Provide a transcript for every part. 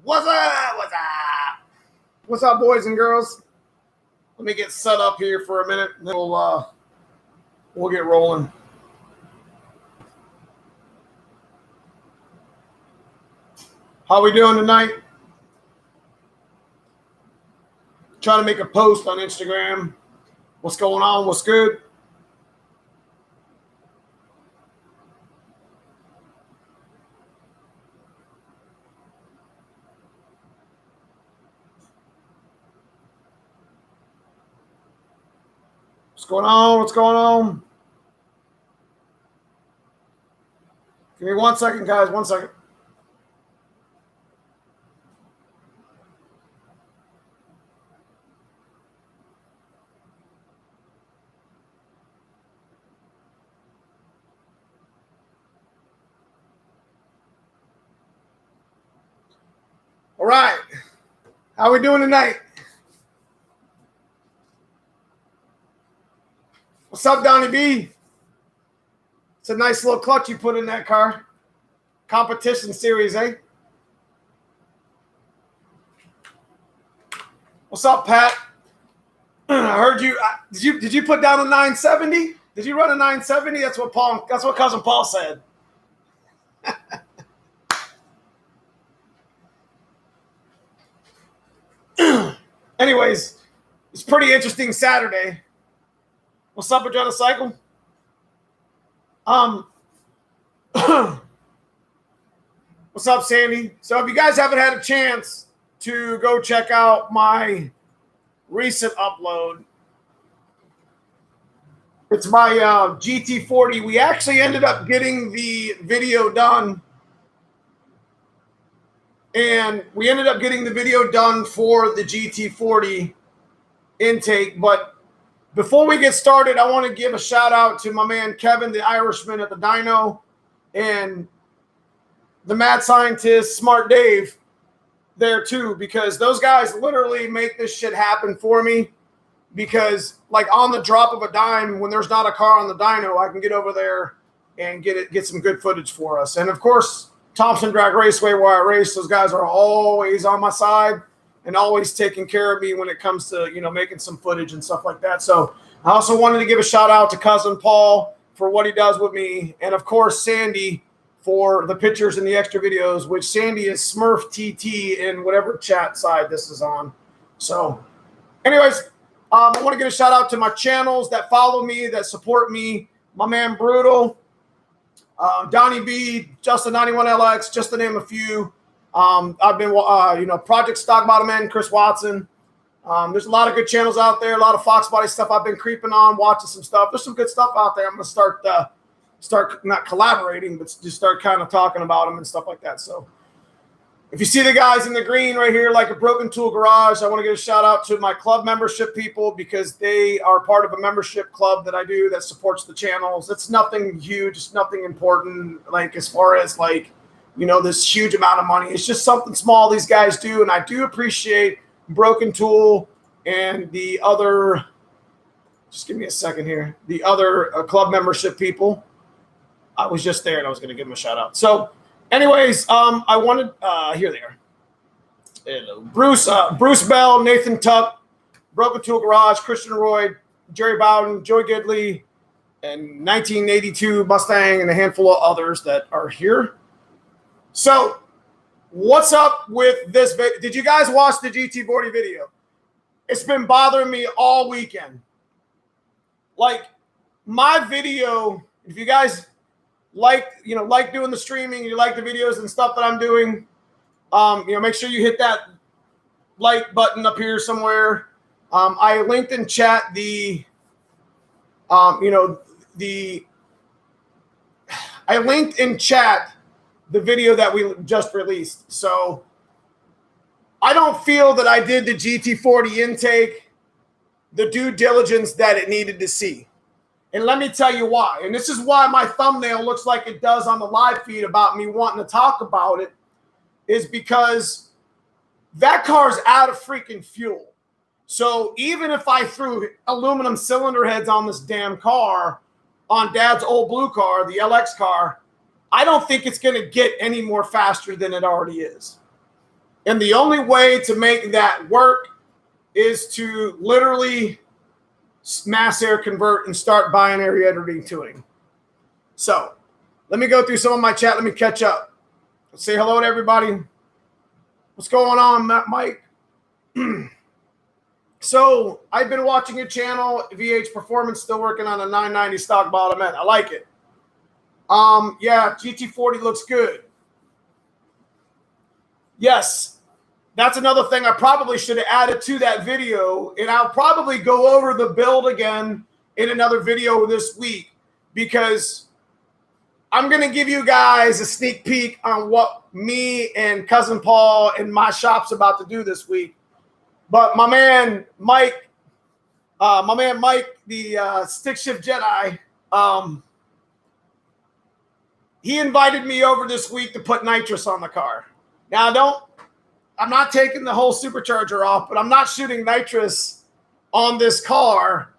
What's up? What's up? What's up, boys and girls? Let me get set up here for a minute, and then we'll get rolling. How we doing tonight? Trying to make a post on Instagram. What's going on? What's good? What's going on? What's going on? Give me 1 second, guys. 1 second. All right. How we doing tonight? What's up, Donnie B? It's a nice little clutch you put in that car. Competition series, eh? What's up, Pat? I heard you. Did you put down a 970? Did you run a 970? That's what cousin Paul said. Anyways, it's pretty interesting Saturday. What's up, Adriana Cycle? What's up, Sandy? So if you guys haven't had a chance to go check out my recent upload, it's my GT40. We actually ended up getting the video done. And we ended up getting the video done for the GT40 intake. But before we get started, I want to give a shout out to my man Kevin, the Irishman at the dyno, and the mad scientist, Smart Dave, there too, because those guys literally make this shit happen for me. Because like on the drop of a dime, when there's not a car on the dyno, I can get over there and get some good footage for us. And of course, Thompson Drag Raceway, where I race, those guys are always on my side and always taking care of me when it comes to, making some footage and stuff like that. So I also wanted to give a shout out to cousin Paul for what he does with me. And of course, Sandy for the pictures and the extra videos, which Sandy is Smurf TT in whatever chat side this is on. So anyways, I want to give a shout out to my channels that follow me, that support me. My man Brutal, Donnie B, Justin 91LX, just to name a few. I've been, Project Stock Bottom End, Chris Watson. There's a lot of good channels out there, a lot of Fox Body stuff I've been creeping on, watching some stuff. There's some good stuff out there. I'm going to start not collaborating, but just start kind of talking about them and stuff like that. So if you see the guys in the green right here, like a Broken Tool Garage, I want to give a shout out to my club membership people because they are part of a membership club that I do that supports the channels. It's nothing huge. It's nothing important, like as far as this huge amount of money. It's just something small these guys do. And I do appreciate Broken Tool and the other, just give me a second here, the other club membership people. I was just there and I was going to give them a shout out. So anyways, I wanted, here they are. Hello. Bruce Bell, Nathan Tuck, Broken Tool Garage, Christian Roy, Jerry Bowden, Joey Gidley, and 1982 Mustang, and a handful of others that are here. So what's up with this video? Did you guys watch the GT40 video? It's been bothering me all weekend. Like my video, if you guys like doing the streaming, you like the videos and stuff that I'm doing, make sure you hit that like button up here somewhere. I linked in chat the video that we just released. So I don't feel that I did the GT40 intake the due diligence that it needed to see. And let me tell you why. And this is why my thumbnail looks like it does on the live feed about me wanting to talk about it, is because that car's out of freaking fuel. So even if I threw aluminum cylinder heads on this damn car, on Dad's old blue car, the LX car, I don't think it's going to get any more faster than it already is. And the only way to make that work is to literally mass air convert and start binary editing tuning. So let me go through some of my chat. Let me catch up. Let's say hello to everybody. What's going on, Mike? So I've been watching your channel, VH Performance, still working on a 990 stock bottom end. I like it. Yeah, GT40 looks good. Yes, that's another thing I probably should have added to that video, and I'll probably go over the build again in another video this week, because I'm going to give you guys a sneak peek on what me and Cousin Paul and my shop's about to do this week. But my man Mike, the Stick Shift Jedi, he invited me over this week to put nitrous on the car. Now, I'm not taking the whole supercharger off, but I'm not shooting nitrous on this car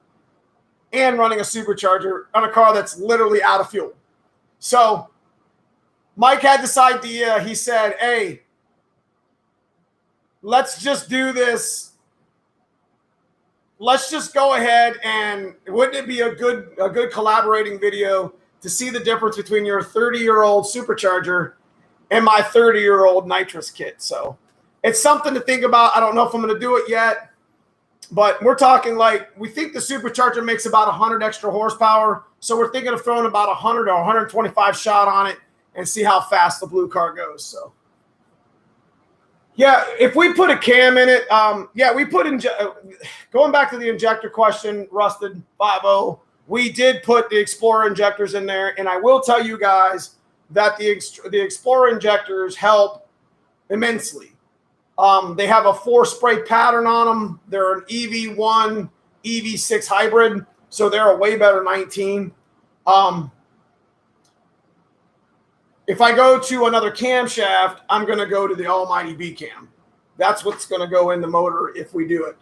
and running a supercharger on a car that's literally out of fuel. So Mike had this idea. He said, hey, let's just do this. Let's just go ahead, and wouldn't it be a good collaborating video to see the difference between your 30-year-old supercharger and my 30-year-old nitrous kit? So it's something to think about. I don't know if I'm going to do it yet, but we're talking like, we think the supercharger makes about 100 extra horsepower. So we're thinking of throwing about 100 or 125 shot on it and see how fast the blue car goes. So yeah, if we put a cam in it, yeah, we put in, going back to the injector question, Rusted 5.0, we did put the Explorer injectors in there. And I will tell you guys that the Explorer injectors help immensely. They have a 4-spray pattern on them. They're an EV1, EV6 hybrid, so they're a way better 19. If I go to another camshaft, I'm going to go to the almighty B cam. That's what's going to go in the motor if we do it.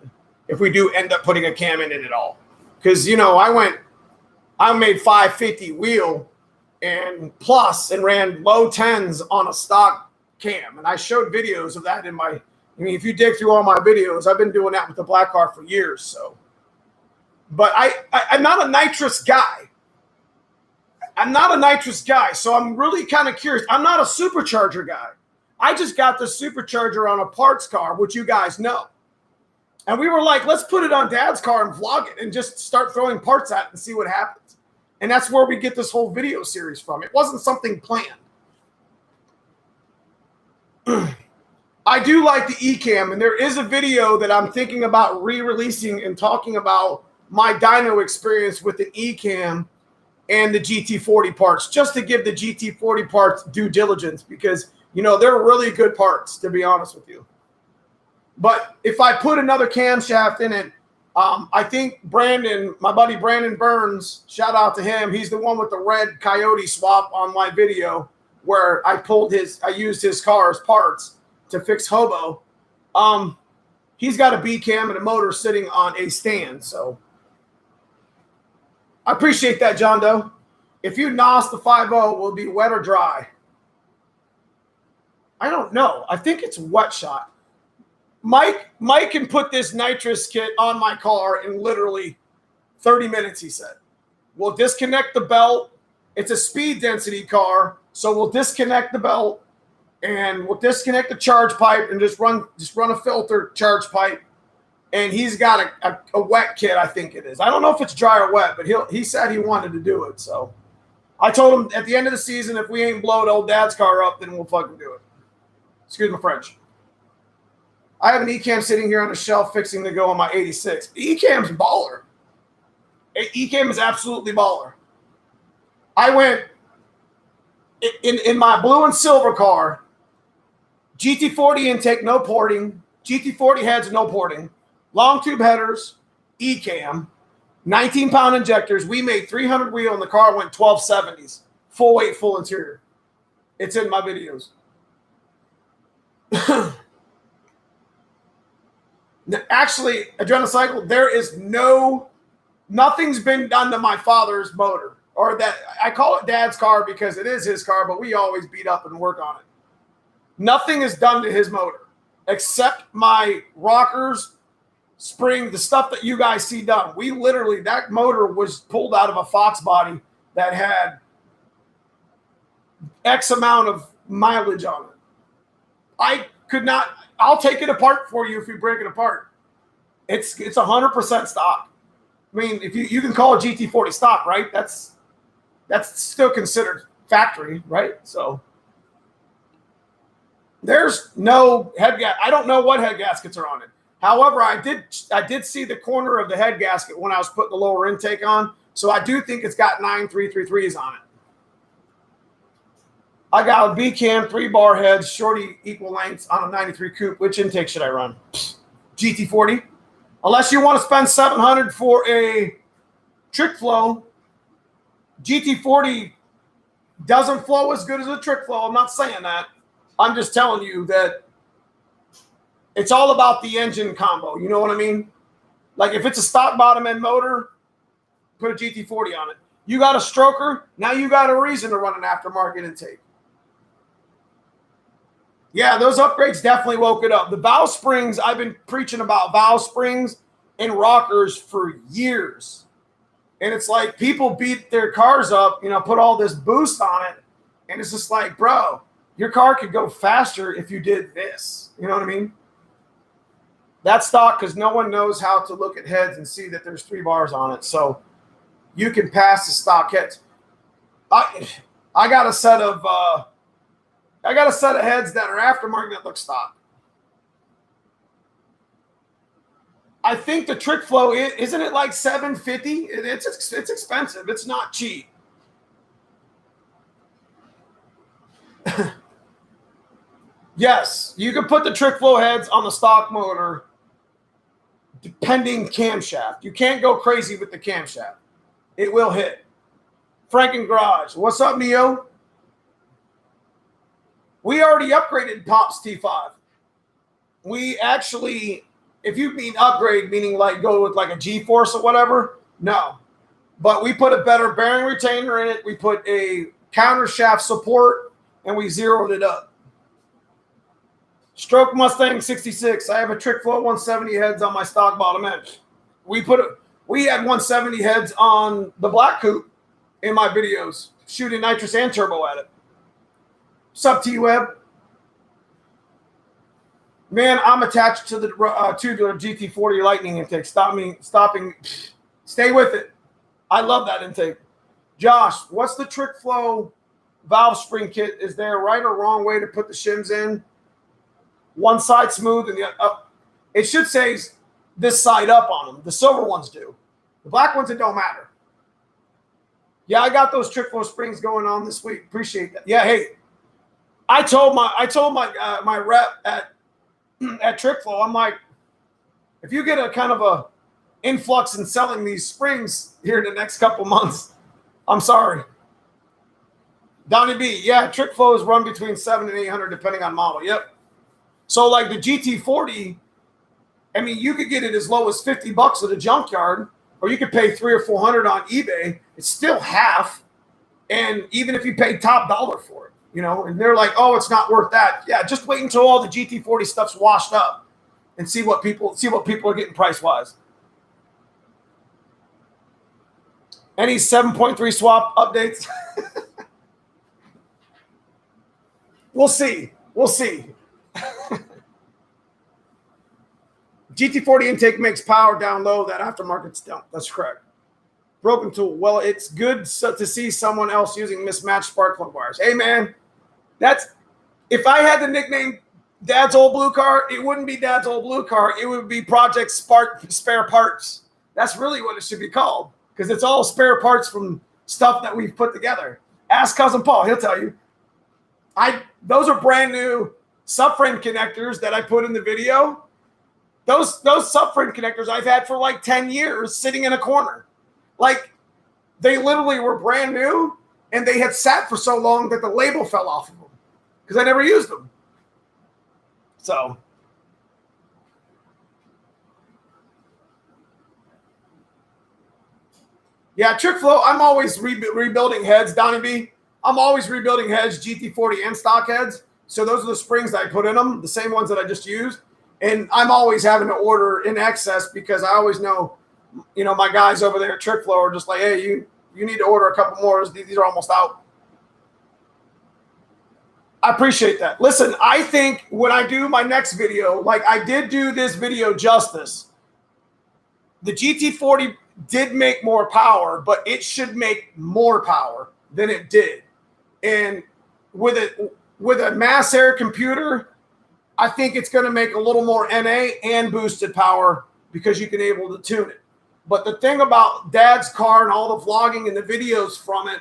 If we do end up putting a cam in it at all. Because, you know, I made 550 wheel and plus and ran low 10s on a stock cam. And I showed videos of that in my, I mean, if you dig through all my videos, I've been doing that with the black car for years. So, but I'm not a nitrous guy. So I'm really kind of curious. I'm not a supercharger guy. I just got the supercharger on a parts car, which you guys know. And we were like, let's put it on Dad's car and vlog it and just start throwing parts at it and see what happens. And that's where we get this whole video series from. It wasn't something planned. I do like the eCam, and there is a video that I'm thinking about re-releasing and talking about my dyno experience with the eCam and the GT40 parts, just to give the GT40 parts due diligence, because, you know, they're really good parts, to be honest with you. But if I put another camshaft in it, I think Brandon, my buddy Brandon Burns, shout out to him. He's the one with the red Coyote swap on my video where I used his car as parts to fix Hobo. He's got a B cam and a motor sitting on a stand. So I appreciate that, John Doe. If you NOS the 5.0, will it be wet or dry? I don't know. I think it's wet shot. Mike can put this nitrous kit on my car in literally 30 minutes, he said. We'll disconnect the belt. It's a speed density car, so we'll disconnect the belt and we'll disconnect the charge pipe and just run a filter charge pipe. And he's got a wet kit, I think it is. I don't know if it's dry or wet, but he said he wanted to do it. So I told him at the end of the season, if we ain't blowing old Dad's car up, then we'll fucking do it. Excuse my French. I have an eCam sitting here on a shelf fixing to go on my 86. The eCam's baller. eCam is absolutely baller. I went in my blue and silver car, GT40 intake, no porting. GT40 heads, no porting. Long tube headers, eCam, 19-pound injectors. We made 300 wheel and the car went 1270s. Full weight, full interior. It's in my videos. Actually, Adrenocycle, there is nothing's been done to my father's motor. Or that, I call it Dad's car because it is his car, but we always beat up and work on it. Nothing is done to his motor. except my rockers, spring, the stuff that you guys see done. We literally, that motor was pulled out of a Fox body that had X amount of mileage on it. I could not, I'll take it apart for you if you break it apart. It's 100% stock. I mean, if you can call a GT40 stock, right? That's still considered factory, right? So there's no head gasket. I don't know what head gaskets are on it. However, I did see the corner of the head gasket when I was putting the lower intake on. So I do think it's got 9 333s on it. I got a B-cam, 3-bar heads, shorty equal lengths on a 93 coupe. Which intake should I run? GT40. Unless you want to spend $700 for a trick flow, GT40 doesn't flow as good as a trick flow. I'm not saying that. I'm just telling you that it's all about the engine combo. You know what I mean? Like if it's a stock bottom end motor, put a GT40 on it. You got a stroker, now you got a reason to run an aftermarket intake. Yeah, those upgrades definitely woke it up. The valve springs, I've been preaching about valve springs and rockers for years. And it's like people beat their cars up, put all this boost on it. And it's just like, bro, your car could go faster if you did this. You know what I mean? That's stock because no one knows how to look at heads and see that there's 3 bars on it. So you can pass the stock heads. I got a set of heads that are aftermarket that look stock. I think the trick flow isn't it like $750? It's expensive. It's not cheap. Yes, you can put the trick flow heads on the stock motor, depending camshaft. You can't go crazy with the camshaft. It will hit. Franken Garage. What's up, Neo? We already upgraded Pop's T5. We actually, if you mean upgrade, meaning like go with like a G-Force or whatever, no. But we put a better bearing retainer in it. We put a counter shaft support, and we zeroed it up. Stroke Mustang 66. I have a trick flow 170 heads on my stock bottom end. We had 170 heads on the black coupe in my videos, shooting nitrous and turbo at it. Sup, T-Web? Man, I'm attached to the GT40 Lightning intake. Stay with it. I love that intake. Josh, what's the trick flow valve spring kit? Is there a right or wrong way to put the shims in? One side smooth and the other. It should say this side up on them. The silver ones do. The black ones, it don't matter. Yeah, I got those trick flow springs going on this week. Appreciate that. Yeah, hey, I told my rep at Trick Flow, I'm like, if you get a kind of a influx in selling these springs here in the next couple months, I'm sorry. Donnie B, yeah, Trick Flows run between $700 and $800 depending on model. Yep. So like the GT40, I mean, you could get it as low as $50 at a junkyard, or you could pay $300 or $400 on eBay. It's still half, and even if you pay top dollar for it, and they're like, oh, it's not worth that. Yeah, just wait until all the GT40 stuff's washed up, and see what people are getting price wise. Any 7.3 swap updates? We'll see. GT40 intake makes power down low that aftermarkets don't. That's correct. Broken tool. Well, it's good to see someone else using mismatched spark plug wires. Hey, man, if I had the nickname Dad's Old Blue Car, it wouldn't be Dad's Old Blue Car. It would be Project Spark Spare Parts. That's really what it should be called, because it's all spare parts from stuff that we've put together. Ask Cousin Paul. He'll tell you. Those are brand new subframe connectors that I put in the video. Those subframe connectors I've had for like 10 years sitting in a corner. Like, they literally were brand new, and they had sat for so long that the label fell off of them because I never used them. So, yeah, Trick Flow, I'm always rebuilding heads, Donnie B. I'm always rebuilding heads, GT40 and stock heads. So those are the springs that I put in them, the same ones that I just used. And I'm always having to order in excess because I always know, my guys over there at Trick Flow are just like, hey, you need to order a couple more. These are almost out. I appreciate that. Listen, I think when I do my next video, like I did do this video justice, the GT40 did make more power, but it should make more power than it did. And with a mass air computer, I think it's going to make a little more NA and boosted power because you can able to tune it. But the thing about Dad's car and all the vlogging and the videos from it,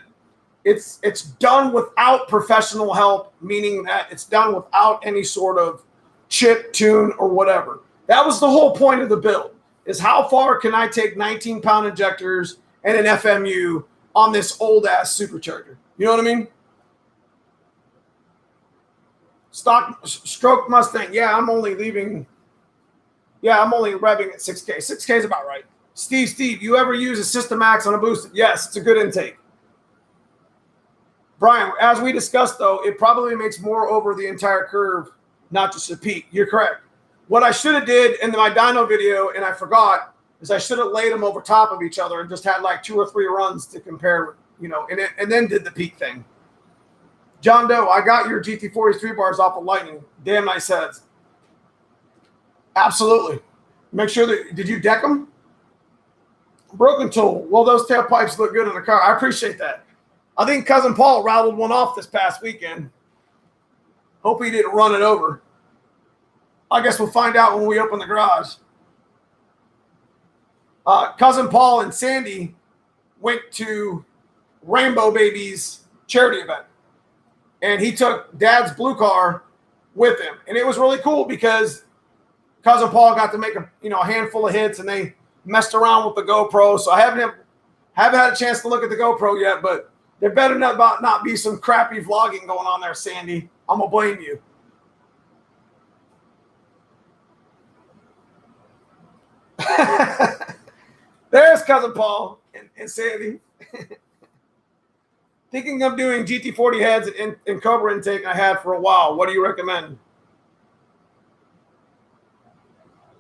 it's done without professional help, meaning that it's done without any sort of chip, tune, or whatever. That was the whole point of the build, is how far can I take 19-pound injectors and an FMU on this old-ass supercharger? You know what I mean? Stroke Mustang. Yeah, I'm only revving at 6K. 6K is about right. Steve, you ever use a System Max on a boosted? Yes, it's a good intake. Brian, as we discussed, though, it probably makes more over the entire curve, not just a peak. You're correct. What I should have did in my dyno video, and I forgot, is I should have laid them over top of each other and just had like 2 or 3 runs to compare, and then did the peak thing. John Doe, I got your GT40 3 bars off of Lightning. Damn nice heads. Absolutely. Make sure that, did you deck them? Broken tool. Well, those tailpipes look good in the car. I appreciate that. I think Cousin Paul rattled one off this past weekend. Hope he didn't run it over. I guess we'll find out when we open the garage. Cousin Paul and Sandy went to Rainbow Baby's charity event. And he took Dad's blue car with him. And it was really cool because Cousin Paul got to make a handful of hits, and they messed around with the GoPro. So I haven't had a chance to look at the GoPro yet, but there better not be some crappy vlogging going on there, Sandy. I'm going to blame you. There's Cousin Paul and Sandy. Thinking of doing GT40 heads and Cobra intake I had for a while. What do you recommend?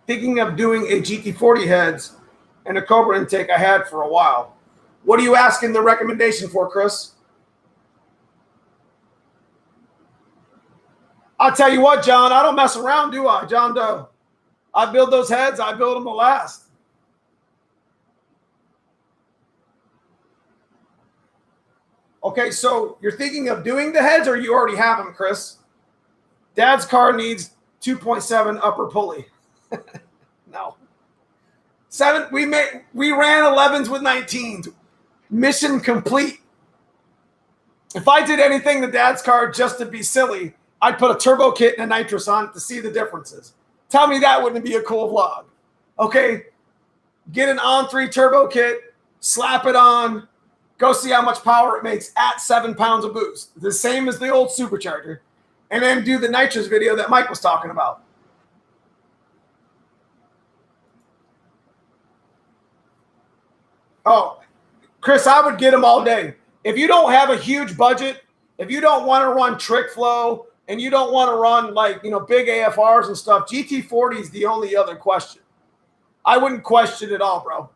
Thinking of doing a GT40 heads and a Cobra intake I had for a while. What are you asking the recommendation for, Chris? I'll tell you what, John, I don't mess around, do I, John Doe? I build those heads, I build them to last. Okay, so you're thinking of doing the heads, or you already have them, Chris? Dad's car needs 2.7 upper pulley. No. We ran 11s with 19s. Mission complete. If I did anything to Dad's car just to be silly, I'd put a turbo kit and a nitrous on it to see the differences. Tell me that wouldn't be a cool vlog. Okay, get an On3 turbo kit, slap it on, go see how much power it makes at 7 pounds of boost. The same as the old supercharger. And then do the nitrous video that Mike was talking about. Oh, Chris, I would get them all day. If you don't have a huge budget, if you don't want to run Trick Flow, and you don't want to run big AFRs and stuff, GT40 is the only other question. I wouldn't question it all, bro.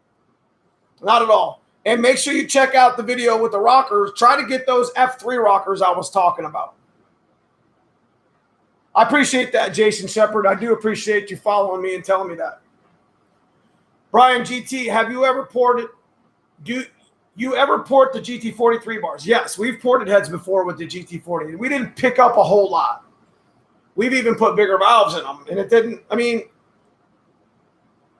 Not at all. And make sure you check out the video with the rockers. Try to get those F3 rockers I was talking about. I appreciate that, Jason Shepard. I do appreciate you following me and telling me that. Brian GT, have you ever ported? Do you ever port the GT40 3 bars? Yes, we've ported heads before with the GT40. And we didn't pick up a whole lot. We've even put bigger valves in them. And it didn't,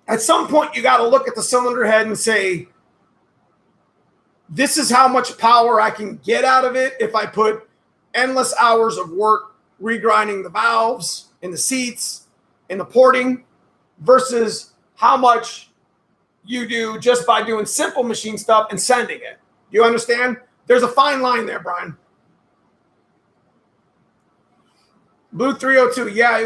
at some point you got to look at the cylinder head and say, this is how much power I can get out of it if I put endless hours of work regrinding the valves in the seats, in the porting, versus how much you do just by doing simple machine stuff and sending it. Do you understand? There's a fine line there, Brian. Blue 302. Yeah,